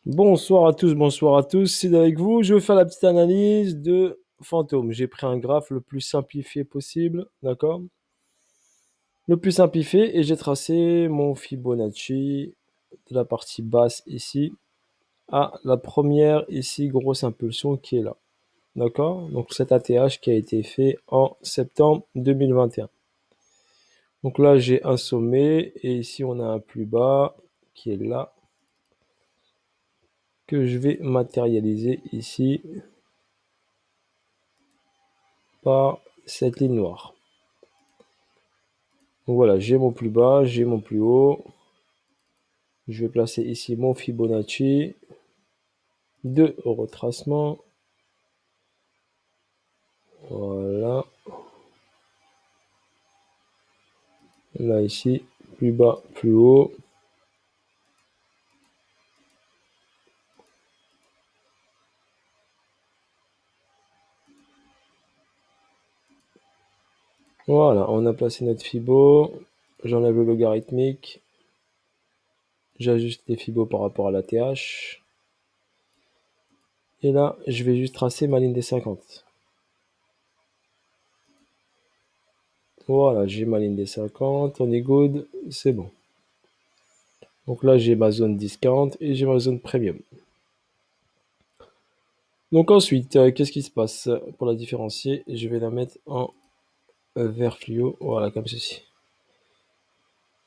Bonsoir à tous, c'est avec vous. Je vais faire la petite analyse de fantôme. J'ai pris un graphe le plus simplifié possible, d'accord? Le plus simplifié et j'ai tracé mon Fibonacci de la partie basse ici à la première ici grosse impulsion qui est là, d'accord? Donc cet ATH qui a été fait en septembre 2021. Donc là j'ai un sommet et ici on a un plus bas qui est là que je vais matérialiser ici par cette ligne noire. Donc voilà, j'ai mon plus bas, j'ai mon plus haut. Je vais placer ici mon Fibonacci de retracement. Voilà. Là ici, plus bas, plus haut. Voilà, on a placé notre Fibo. J'enlève le logarithmique. J'ajuste les Fibos par rapport à la TH. Et là, je vais juste tracer ma ligne des 50. Voilà, j'ai ma ligne des 50. On est good, c'est bon. Donc là, j'ai ma zone discount et j'ai ma zone premium. Donc ensuite, qu'est-ce qui se passe? Pour la différencier, je vais la mettre en vert fluo, voilà, comme ceci.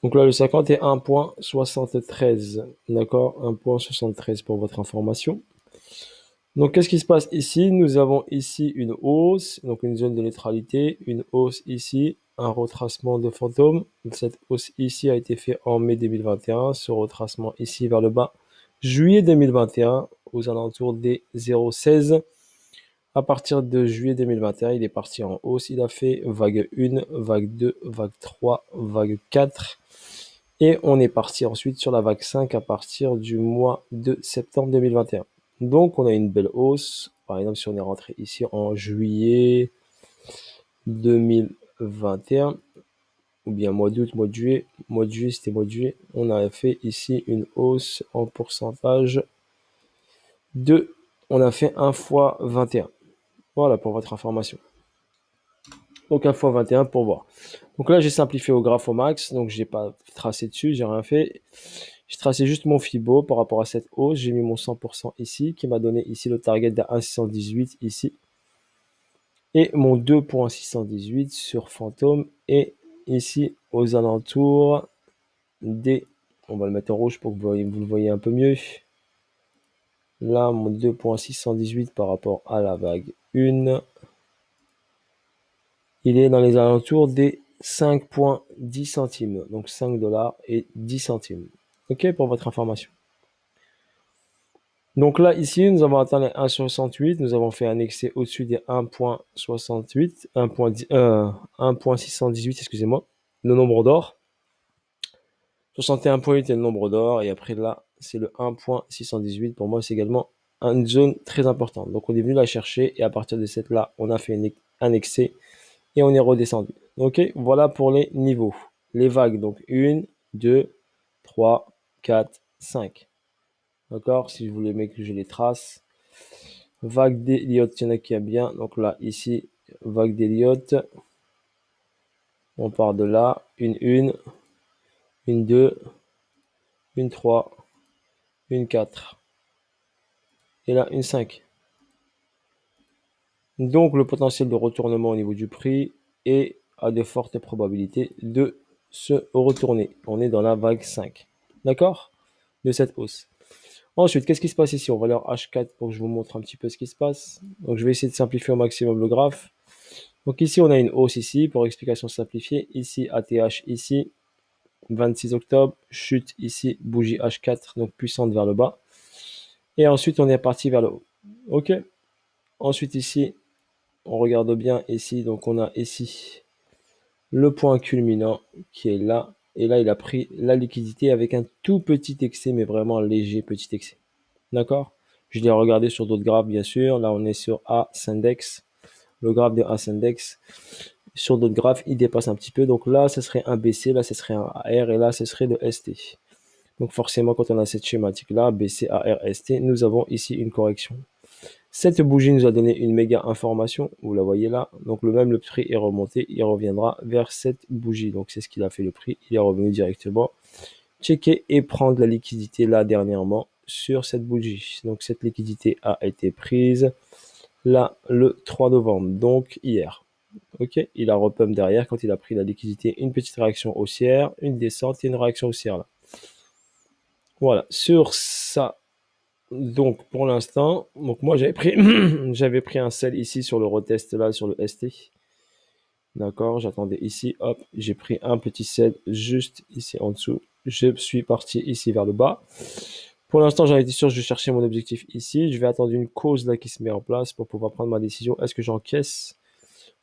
Donc là, le 50 est 1.73, d'accord? 1.73 pour votre information. Donc, qu'est-ce qui se passe ici? Nous avons ici une hausse, donc une zone de neutralité, une hausse ici, un retracement de fantôme. Cette hausse ici a été faite en mai 2021, ce retracement ici vers le bas, juillet 2021, aux alentours des 0,16. À partir de juillet 2021, il est parti en hausse. Il a fait vague 1, vague 2, vague 3, vague 4. Et on est parti ensuite sur la vague 5 à partir du mois de septembre 2021. Donc on a une belle hausse. Par exemple, si on est rentré ici en juillet 2021, ou bien mois d'août, mois de juillet, c'était mois de juillet, on a fait ici une hausse en pourcentage de, on a fait 1 fois 21. Voilà pour votre information. Donc 1 fois 21 pour voir. Donc là, j'ai simplifié au graphe au max, donc j'ai pas tracé dessus, j'ai rien fait. J'ai tracé juste mon Fibo par rapport à cette hausse. J'ai mis mon 100% ici, qui m'a donné ici le target de 1,618 ici. Et mon 2,618 sur Fantôme. Et ici, aux alentours des... On va le mettre en rouge pour que vous le voyez un peu mieux. Là, mon 2,618 par rapport à la vague 1. Il est dans les alentours des 5,10 centimes. Donc 5 dollars et 10 centimes. Ok, pour votre information. Donc là, ici, nous avons atteint les 1,68. Nous avons fait un excès au-dessus des 1,68, 1,618, excusez-moi, le nombre d'or. 61,8 est le nombre d'or. Et après là, c'est le 1,618. Pour moi, c'est également une zone très importante. Donc on est venu la chercher. Et à partir de cette là, on a fait un excès. Et on est redescendu. Ok, voilà pour les niveaux. Les vagues, donc 1, 2, 3, 4, 5. D'accord, si vous voulez que je les trace. Vague d'Elliott, il y en a qui a bien. Donc là, ici, vague d'Elliott. On part de là. Une 2, une 3, une 4. Et là, une 5. Donc le potentiel de retournement au niveau du prix est à de fortes probabilités de se retourner. On est dans la vague 5. D'accord? De cette hausse. Ensuite, qu'est-ce qui se passe ici? On va leur H4 pour que je vous montre un petit peu ce qui se passe. Donc je vais essayer de simplifier au maximum le graphe. Donc ici, on a une hausse ici, pour explication simplifiée. Ici, ATH ici, 26 octobre, chute ici, bougie H4, donc puissante vers le bas. Et ensuite, on est parti vers le haut. Ok. Ensuite, ici, on regarde bien ici, donc on a ici le point culminant qui est là. Et là, il a pris la liquidité avec un tout petit excès, mais vraiment léger petit excès. D'accord? Je l'ai regardé sur d'autres graphes, bien sûr. Là, on est sur A-Index. Le graphe de A-Index. Sur d'autres graphes, il dépasse un petit peu. Donc là, ce serait un BC, là, ce serait un AR, et là, ce serait le ST. Donc forcément, quand on a cette schématique-là, BCARST, nous avons ici une correction. Cette bougie nous a donné une méga information, vous la voyez là. Donc le prix est remonté, il reviendra vers cette bougie. Donc c'est ce qu'il a fait le prix, il est revenu directement. Checker et prendre la liquidité là dernièrement sur cette bougie. Donc cette liquidité a été prise là le 3 novembre, donc hier. Ok, il a repump derrière quand il a pris la liquidité, une petite réaction haussière, une descente et une réaction haussière là. Voilà, sur ça, donc pour l'instant, donc moi j'avais pris j'avais pris un sell ici sur le retest là sur le ST. D'accord, j'attendais ici, hop, j'ai pris un petit sell juste ici en dessous. Je suis parti ici vers le bas. Pour l'instant, j'en étais sûr, je vais chercher mon objectif ici. Je vais attendre une cause là qui se met en place pour pouvoir prendre ma décision. Est-ce que j'encaisse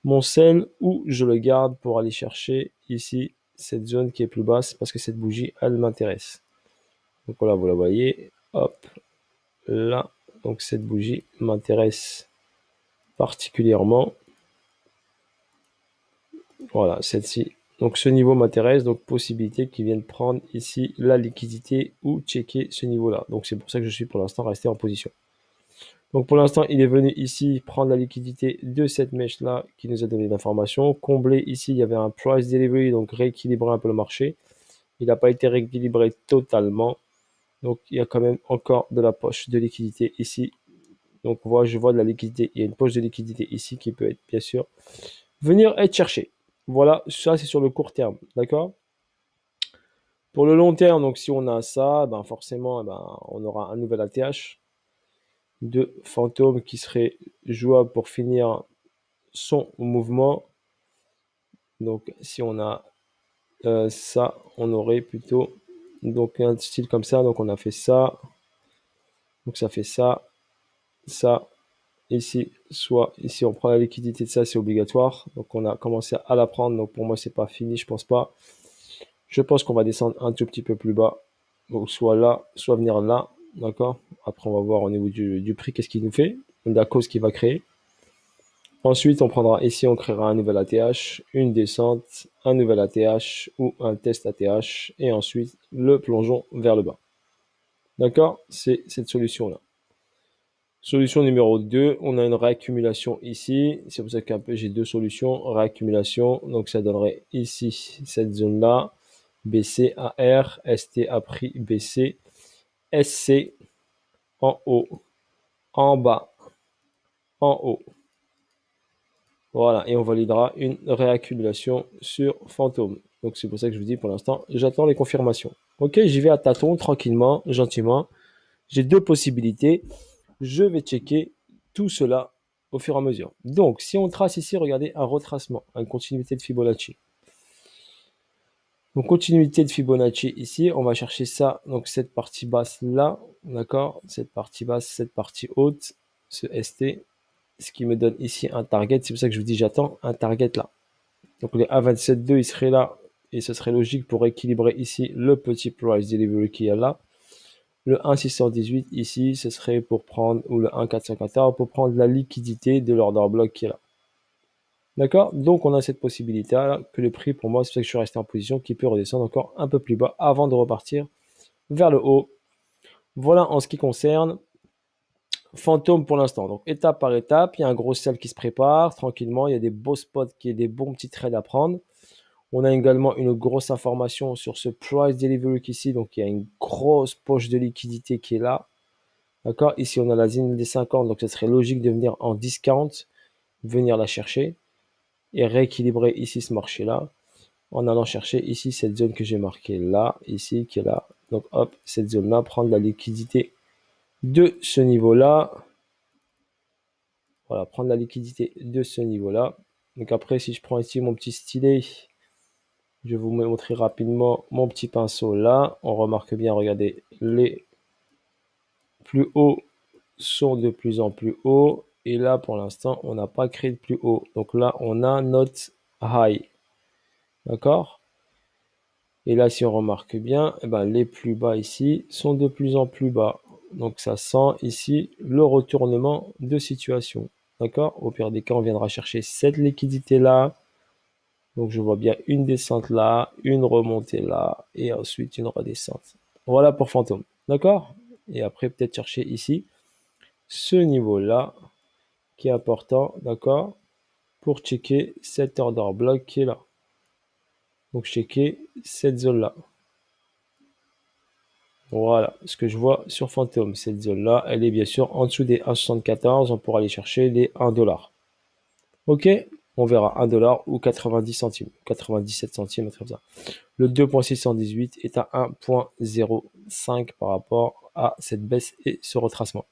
mon sell ou je le garde pour aller chercher ici cette zone qui est plus basse parce que cette bougie, elle m'intéresse. Donc voilà, vous la voyez, hop, là. Donc cette bougie m'intéresse particulièrement. Voilà, celle-ci. Donc ce niveau m'intéresse, donc possibilité qu'ils viennent prendre ici la liquidité ou checker ce niveau-là. Donc c'est pour ça que je suis pour l'instant resté en position. Donc pour l'instant, il est venu ici prendre la liquidité de cette mèche-là qui nous a donné l'information. Combler ici, il y avait un price delivery, donc rééquilibrer un peu le marché. Il n'a pas été rééquilibré totalement. Donc il y a quand même encore de la poche de liquidité ici. Donc voilà, je vois de la liquidité. Il y a une poche de liquidité ici qui peut être bien sûr venir être cherchée. Voilà, ça c'est sur le court terme, d'accord? Pour le long terme, donc si on a ça, ben forcément, ben, on aura un nouvel ATH de fantôme qui serait jouable pour finir son mouvement. Donc si on a ça, on aurait plutôt donc un style comme ça. Donc on a fait ça. Donc ça fait ça, ça, ici, soit ici on prend la liquidité de ça, c'est obligatoire. Donc on a commencé à la prendre. Donc pour moi, c'est pas fini, je pense pas. Je pense qu'on va descendre un tout petit peu plus bas. Donc soit là, soit venir là. D'accord. Après, on va voir au niveau du prix, qu'est-ce qu'il nous fait. La cause qu'il va créer. Ensuite, on prendra ici, on créera un nouvel ATH, une descente, un nouvel ATH ou un test ATH. Et ensuite, le plongeon vers le bas. D'accord. C'est cette solution-là. Solution numéro 2, on a une réaccumulation ici. C'est pour ça qu'un peu j'ai deux solutions. Réaccumulation, donc ça donnerait ici cette zone-là. BC AR, ST a pris BC, SC en haut, en bas, en haut. Voilà, et on validera une réaccumulation sur fantôme. Donc c'est pour ça que je vous dis pour l'instant, j'attends les confirmations. Ok, j'y vais à tâtons, tranquillement, gentiment. J'ai deux possibilités. Je vais checker tout cela au fur et à mesure. Donc, si on trace ici, regardez un retracement, une continuité de Fibonacci. Donc, continuité de Fibonacci ici, on va chercher ça, donc cette partie basse là, d'accord, cette partie basse, cette partie haute, ce ST, ce qui me donne ici un target. C'est pour ça que je vous dis j'attends un target là. Donc, les A27.2, il serait là, et ce serait logique pour équilibrer ici le petit price delivery qu'il y a là. Le 1,618 ici, ce serait pour prendre, ou le 1,414 pour prendre la liquidité de l'order block qui est là. D'accord? Donc on a cette possibilité là, que le prix pour moi, c'est pour ça que je suis resté en position, qui peut redescendre encore un peu plus bas avant de repartir vers le haut. Voilà en ce qui concerne fantôme pour l'instant. Donc étape par étape, il y a un gros sell qui se prépare tranquillement, il y a des beaux spots, qui est des bons petits trades à prendre. On a également une grosse information sur ce price delivery ici, donc il y a une grosse poche de liquidité qui est là. D'accord? Ici, on a la zone des 50, donc ce serait logique de venir en discount, venir la chercher et rééquilibrer ici ce marché-là en allant chercher ici cette zone que j'ai marquée là, ici, qui est là. Donc hop, cette zone-là, prendre la liquidité de ce niveau-là. Voilà, prendre la liquidité de ce niveau-là. Donc après, si je prends ici mon petit stylet, je vais vous montrer rapidement mon petit pinceau là. On remarque bien, regardez, les plus hauts sont de plus en plus hauts. Et là, pour l'instant, on n'a pas créé de plus haut. Donc là, on a notre high. D'accord? Et là, si on remarque bien, eh ben, les plus bas ici sont de plus en plus bas. Donc ça sent ici le retournement de situation. D'accord? Au pire des cas, on viendra chercher cette liquidité-là. Donc je vois bien une descente là, une remontée là, et ensuite une redescente. Voilà pour Fantôme. D'accord? Et après, peut-être chercher ici ce niveau-là qui est important. D'accord? Pour checker cet order block qui est là. Donc, checker cette zone-là. Voilà ce que je vois sur Fantôme. Cette zone-là, elle est bien sûr en dessous des 1,74. On pourra aller chercher les 1 dollar. Ok? On verra 1 dollar ou 90 centimes. 97 centimes, comme ça. Le 2.618 est à 1.05 par rapport à cette baisse et ce retracement.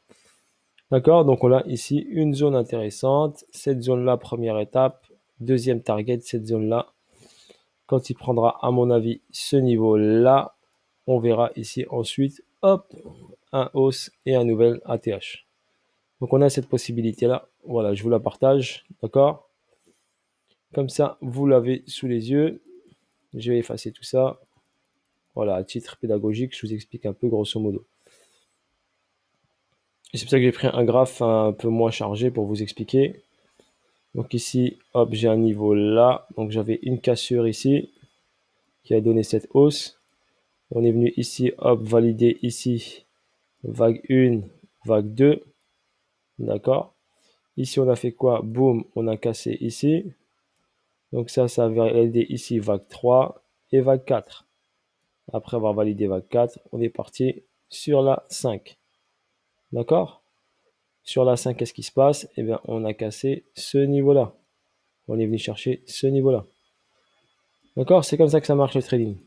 D'accord? Donc on a ici une zone intéressante. Cette zone-là, première étape. Deuxième target, cette zone-là. Quand il prendra, à mon avis, ce niveau-là, on verra ici ensuite, hop, un hausse et un nouvel ATH. Donc on a cette possibilité-là. Voilà, je vous la partage. D'accord? Comme ça, vous l'avez sous les yeux. Je vais effacer tout ça. Voilà, à titre pédagogique, je vous explique un peu grosso modo. C'est pour ça que j'ai pris un graphe un peu moins chargé pour vous expliquer. Donc ici, hop, j'ai un niveau là. Donc j'avais une cassure ici qui a donné cette hausse. On est venu ici, hop, valider ici vague 1, vague 2. D'accord? Ici, on a fait quoi? Boum, on a cassé ici. Donc ça a validé ici vague 3 et vague 4. Après avoir validé vague 4, on est parti sur la 5. D'accord? Sur la 5, qu'est-ce qui se passe? Eh bien, on a cassé ce niveau-là. On est venu chercher ce niveau-là. D'accord? C'est comme ça que ça marche le trading.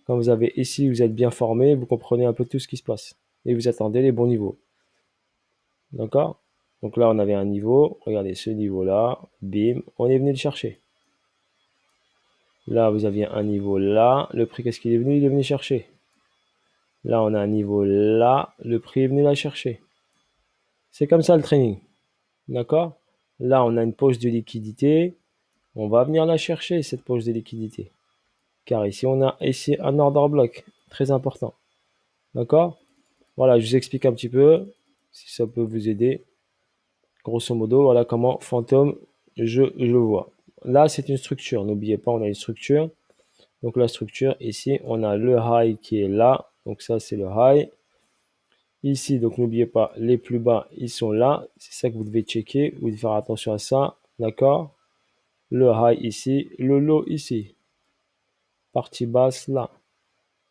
Quand vous avez ici, vous êtes bien formé, vous comprenez un peu tout ce qui se passe. Et vous attendez les bons niveaux. D'accord? Donc là, on avait un niveau. Regardez ce niveau-là. Bim, on est venu le chercher. Là, vous aviez un niveau là. Le prix, qu'est-ce qu'il est venu? Il est venu chercher. Là, on a un niveau là. Le prix est venu la chercher. C'est comme ça le trading. D'accord? Là, on a une poche de liquidité. On va venir la chercher, cette poche de liquidité. Car ici, on a ici un order block. Très important. D'accord? Voilà, je vous explique un petit peu, si ça peut vous aider. Grosso modo, voilà comment Fantôme, je le vois. Là, c'est une structure. N'oubliez pas, on a une structure. Donc la structure, ici, on a le high qui est là. Donc ça, c'est le high. Ici, donc n'oubliez pas, les plus bas, ils sont là. C'est ça que vous devez checker. Vous devez faire attention à ça. D'accord? Le high ici, le low ici. Partie basse là.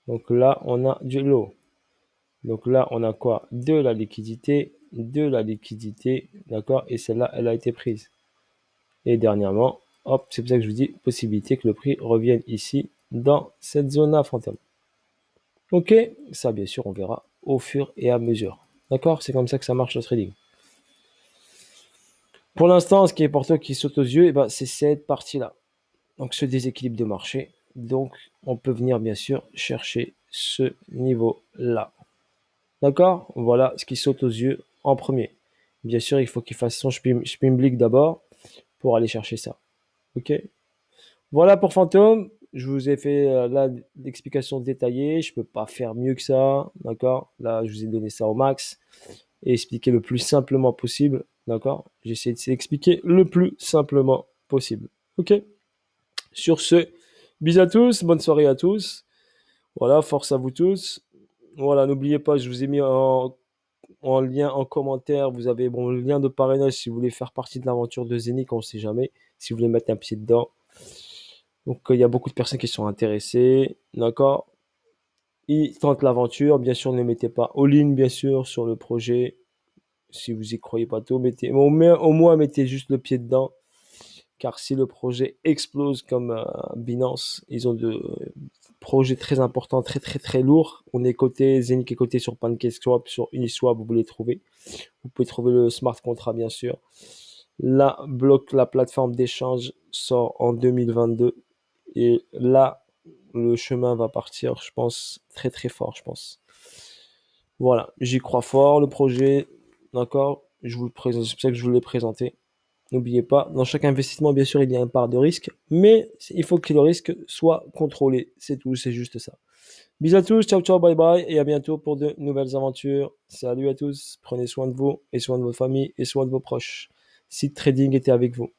Donc là, on a du low. Donc là, on a quoi? De la liquidité, d'accord? Et celle-là, elle a été prise. Et dernièrement, hop, c'est pour ça que je vous dis, possibilité que le prix revienne ici, dans cette zone-là, Fantôme. Ok, ça, bien sûr, on verra au fur et à mesure. D'accord? C'est comme ça que ça marche le trading. Pour l'instant, ce qui est important, qui saute aux yeux, eh ben, c'est cette partie-là. Donc, ce déséquilibre de marché. Donc, on peut venir, bien sûr, chercher ce niveau-là. D'accord? Voilà ce qui saute aux yeux en premier. Bien sûr, il faut qu'il fasse son Spimblick d'abord pour aller chercher ça. Ok? Voilà pour Fantôme. Je vous ai fait là l'explication détaillée. Je peux pas faire mieux que ça. D'accord? Là, je vous ai donné ça au max et expliquer le plus simplement possible. D'accord? J'essaie d'expliquer le plus simplement possible. Ok? Sur ce, bisous à tous. Bonne soirée à tous. Voilà, force à vous tous. Voilà, n'oubliez pas, je vous ai mis en lien en commentaire. Vous avez le lien de parrainage si vous voulez faire partie de l'aventure de Zénith, on ne sait jamais. Si vous voulez mettre un pied dedans. Donc, il y a beaucoup de personnes qui sont intéressées. D'accord? Ils tentent l'aventure. Bien sûr, ne mettez pas all-in, bien sûr, sur le projet. Si vous y croyez pas tout, au moins, mettez juste le pied dedans. Car si le projet explose comme Binance, ils ont de projets très importants, très très très lourds. On est coté, Zénith est coté sur PancakeSwap, sur Uniswap, vous pouvez les trouver. Vous pouvez trouver le smart contract, bien sûr. La plateforme d'échange sort en 2022. Et là, le chemin va partir, je pense, très très fort, je pense. Voilà, j'y crois fort, le projet, d'accord? Je vous le présente, c'est pour ça que je vous l'ai présenté. N'oubliez pas, dans chaque investissement, bien sûr, il y a une part de risque, mais il faut que le risque soit contrôlé. C'est tout, c'est juste ça. Bisous à tous, ciao, ciao, bye bye, et à bientôt pour de nouvelles aventures. Salut à tous, prenez soin de vous, et soin de votre famille, et soin de vos proches. Seed Trading était avec vous.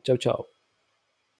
Ciao, ciao.